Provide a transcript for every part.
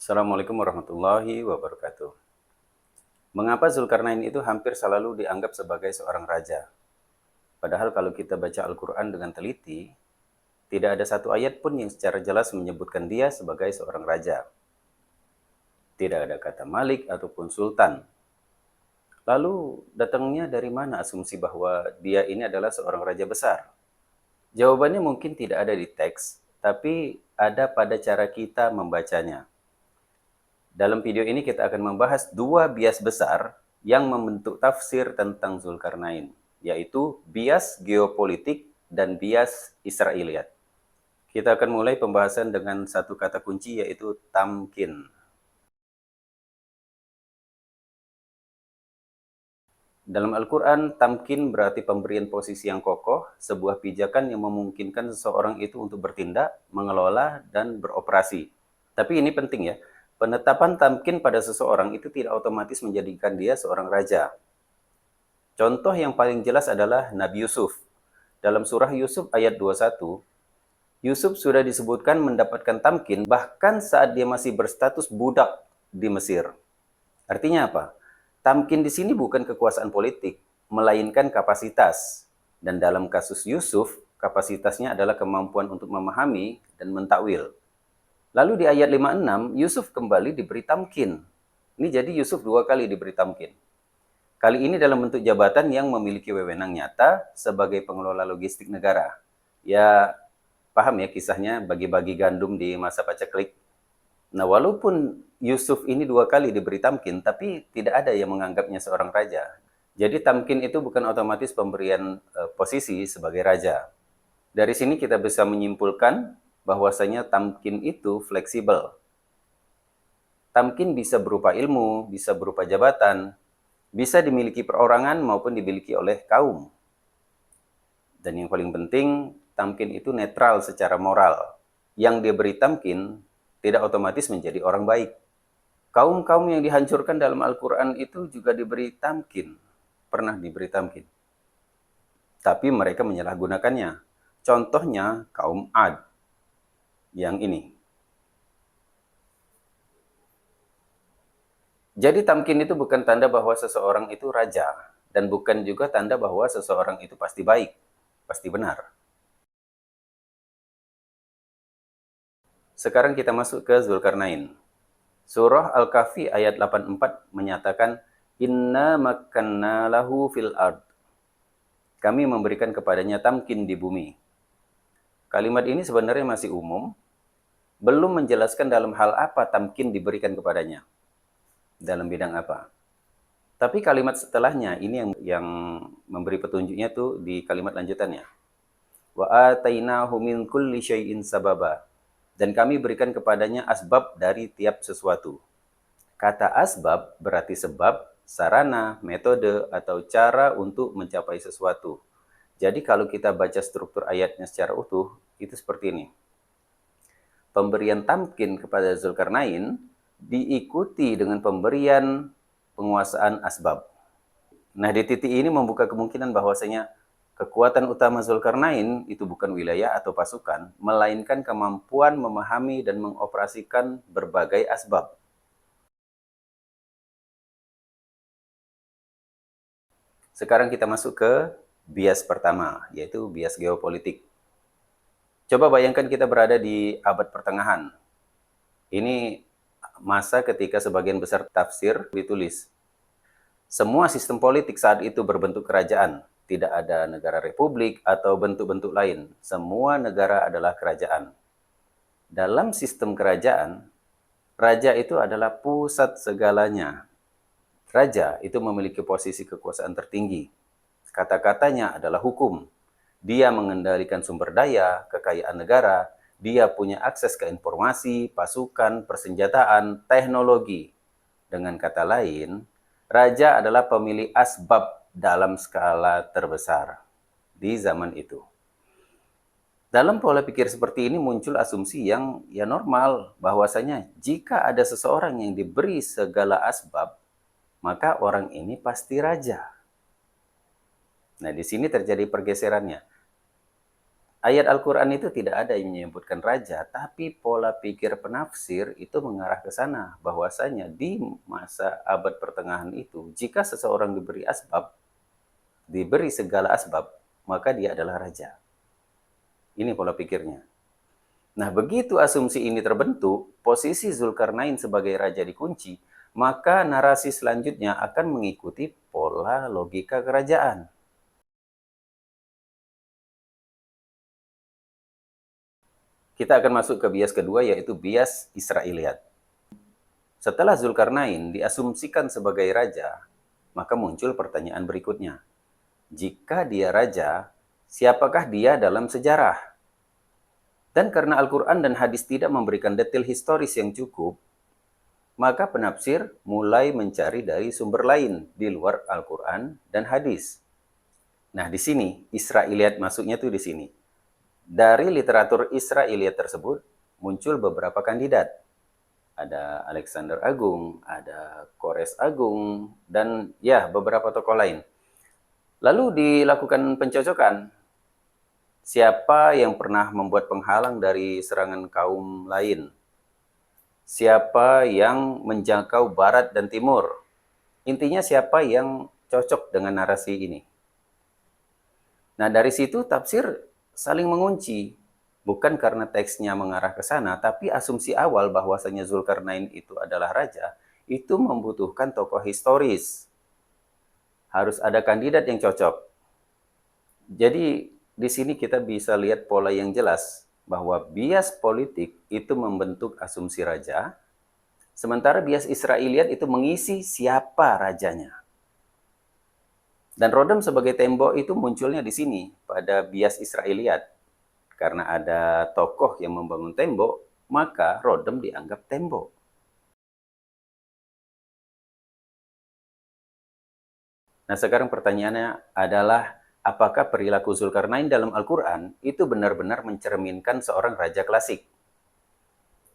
Assalamualaikum warahmatullahi wabarakatuh. Mengapa Zulkarnain itu hampir selalu dianggap sebagai seorang raja? Padahal kalau kita baca Al-Quran dengan teliti, tidak ada satu ayat pun yang secara jelas menyebutkan dia sebagai seorang raja. Tidak ada kata Malik ataupun Sultan. Lalu datangnya dari mana asumsi bahwa dia ini adalah seorang raja besar? Jawabannya mungkin tidak ada di teks, tapi ada pada cara kita membacanya. Dalam video ini kita akan membahas dua bias besar yang membentuk tafsir tentang Zulkarnain, yaitu bias geopolitik dan bias Israiliyat. Kita akan mulai pembahasan dengan satu kata kunci, yaitu tamkin. Dalam Al-Quran, tamkin berarti pemberian posisi yang kokoh, sebuah pijakan yang memungkinkan seseorang itu untuk bertindak, mengelola, dan beroperasi. Tapi ini penting ya, penetapan tamkin pada seseorang itu tidak otomatis menjadikan dia seorang raja. Contoh yang paling jelas adalah Nabi Yusuf. Dalam surah Yusuf ayat 21, Yusuf sudah disebutkan mendapatkan tamkin bahkan saat dia masih berstatus budak di Mesir. Artinya apa? Tamkin di sini bukan kekuasaan politik, melainkan kapasitas. Dan dalam kasus Yusuf, kapasitasnya adalah kemampuan untuk memahami dan mentakwil. Lalu di ayat 56, Yusuf kembali diberi tamkin. Ini jadi Yusuf dua kali diberi tamkin. Kali ini dalam bentuk jabatan yang memiliki wewenang nyata sebagai pengelola logistik negara. Ya, paham ya kisahnya bagi-bagi gandum di masa paceklik. Nah, walaupun Yusuf ini dua kali diberi tamkin, tapi tidak ada yang menganggapnya seorang raja. Jadi tamkin itu bukan otomatis pemberian posisi sebagai raja. Dari sini kita bisa menyimpulkan bahwasanya tamkin itu fleksibel. Tamkin bisa berupa ilmu, bisa berupa jabatan, bisa dimiliki perorangan maupun dimiliki oleh kaum. Dan yang paling penting, tamkin itu netral secara moral. Yang diberi tamkin tidak otomatis menjadi orang baik. Kaum-kaum yang dihancurkan dalam Al-Quran itu juga diberi tamkin. Pernah diberi tamkin. Tapi mereka menyalahgunakannya. Contohnya kaum Ad. Yang ini. Jadi tamkin itu bukan tanda bahwa seseorang itu raja. Dan bukan juga tanda bahwa seseorang itu pasti baik. Pasti benar. Sekarang kita masuk ke Zulkarnain. Surah Al-Kahfi ayat 84 menyatakan, Inna makanna lahu fil ard. Kami memberikan kepadanya tamkin di bumi. Kalimat ini sebenarnya masih umum, belum menjelaskan dalam hal apa tamkin diberikan kepadanya. Dalam bidang apa. Tapi kalimat setelahnya, ini yang memberi petunjuknya tuh di kalimat lanjutannya. Wa atainahu min kulli syai'in sababa. Dan kami berikan kepadanya asbab dari tiap sesuatu. Kata asbab berarti sebab, sarana, metode, atau cara untuk mencapai sesuatu. Jadi kalau kita baca struktur ayatnya secara utuh, itu seperti ini. Pemberian tamkin kepada Zulkarnain diikuti dengan pemberian penguasaan asbab. Nah, di titik ini membuka kemungkinan bahwasanya kekuatan utama Zulkarnain itu bukan wilayah atau pasukan, melainkan kemampuan memahami dan mengoperasikan berbagai asbab. Sekarang kita masuk ke bias pertama, yaitu bias geopolitik. Coba bayangkan kita berada di abad pertengahan. Ini masa ketika sebagian besar tafsir ditulis. Semua sistem politik saat itu berbentuk kerajaan. Tidak ada negara republik atau bentuk-bentuk lain. Semua negara adalah kerajaan. Dalam sistem kerajaan, raja itu adalah pusat segalanya. Raja itu memiliki posisi kekuasaan tertinggi. Kata-katanya adalah hukum. Dia mengendalikan sumber daya, kekayaan negara. Dia punya akses ke informasi, pasukan, persenjataan, teknologi. Dengan kata lain, raja adalah pemilik asbab dalam skala terbesar di zaman itu. Dalam pola pikir seperti ini muncul asumsi yang ya normal, bahwasanya jika ada seseorang yang diberi segala asbab, maka orang ini pasti raja. Nah, di sini terjadi pergeserannya. Ayat Al-Quran itu tidak ada yang menyebutkan raja, tapi pola pikir penafsir itu mengarah ke sana. Bahwasanya di masa abad pertengahan itu, jika seseorang diberi asbab, diberi segala asbab, maka dia adalah raja. Ini pola pikirnya. Nah, begitu asumsi ini terbentuk, posisi Zulkarnain sebagai raja dikunci, maka narasi selanjutnya akan mengikuti pola logika kerajaan. Kita akan masuk ke bias kedua, yaitu bias Israiliyat. Setelah Zulkarnain diasumsikan sebagai raja, maka muncul pertanyaan berikutnya. Jika dia raja, siapakah dia dalam sejarah? Dan karena Al-Quran dan hadis tidak memberikan detail historis yang cukup, maka penafsir mulai mencari dari sumber lain di luar Al-Quran dan hadis. Nah, di sini Israiliyat masuknya tuh di sini. Dari literatur Israiliyat tersebut muncul beberapa kandidat. Ada Alexander Agung, ada Kores Agung, dan ya beberapa tokoh lain. Lalu dilakukan pencocokan. Siapa yang pernah membuat penghalang dari serangan kaum lain? Siapa yang menjangkau barat dan timur? Intinya siapa yang cocok dengan narasi ini? Nah, dari situ tafsir saling mengunci. Bukan karena teksnya mengarah ke sana, tapi asumsi awal bahwasanya Zulkarnain itu adalah raja, itu membutuhkan tokoh historis. Harus ada kandidat yang cocok. Jadi, di sini kita bisa lihat pola yang jelas, bahwa bias politik itu membentuk asumsi raja, sementara bias Israiliyat itu mengisi siapa rajanya. Dan Rodem sebagai tembok itu munculnya di sini, pada bias Israiliyat. Karena ada tokoh yang membangun tembok, maka Rodem dianggap tembok. Nah, sekarang pertanyaannya adalah, apakah perilaku Zulkarnain dalam Al-Quran itu benar-benar mencerminkan seorang raja klasik?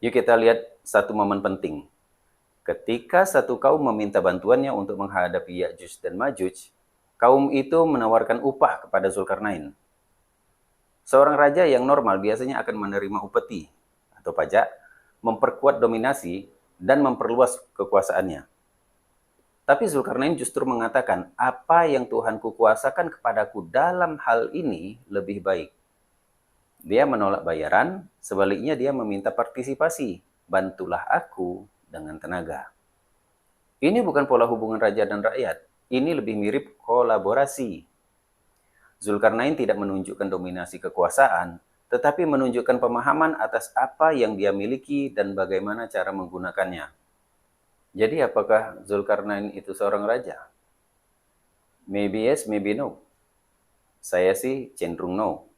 Yuk kita lihat satu momen penting. Ketika satu kaum meminta bantuannya untuk menghadapi Ya'juj dan Ma'juj, kaum itu menawarkan upah kepada Zulkarnain. Seorang raja yang normal biasanya akan menerima upeti atau pajak, memperkuat dominasi, dan memperluas kekuasaannya. Tapi Zulkarnain justru mengatakan, apa yang Tuhanku kuasakan kepadaku dalam hal ini lebih baik. Dia menolak bayaran, sebaliknya dia meminta partisipasi. Bantulah aku dengan tenaga. Ini bukan pola hubungan raja dan rakyat. Ini lebih mirip kolaborasi. Zulkarnain tidak menunjukkan dominasi kekuasaan, tetapi menunjukkan pemahaman atas apa yang dia miliki dan bagaimana cara menggunakannya. Jadi apakah Zulkarnain itu seorang raja? Maybe yes, maybe no. Saya sih cenderung no.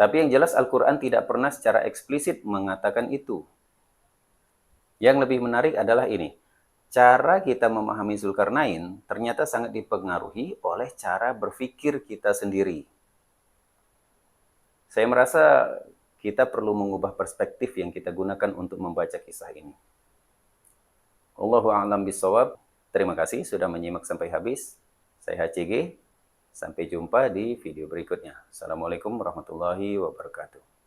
Tapi yang jelas Al-Quran tidak pernah secara eksplisit mengatakan itu. Yang lebih menarik adalah ini. Cara kita memahami Zulkarnain ternyata sangat dipengaruhi oleh cara berpikir kita sendiri. Saya merasa kita perlu mengubah perspektif yang kita gunakan untuk membaca kisah ini. Allahu a'lam bishawab. Terima kasih sudah menyimak sampai habis. Saya HCG. Sampai jumpa di video berikutnya. Assalamualaikum warahmatullahi wabarakatuh.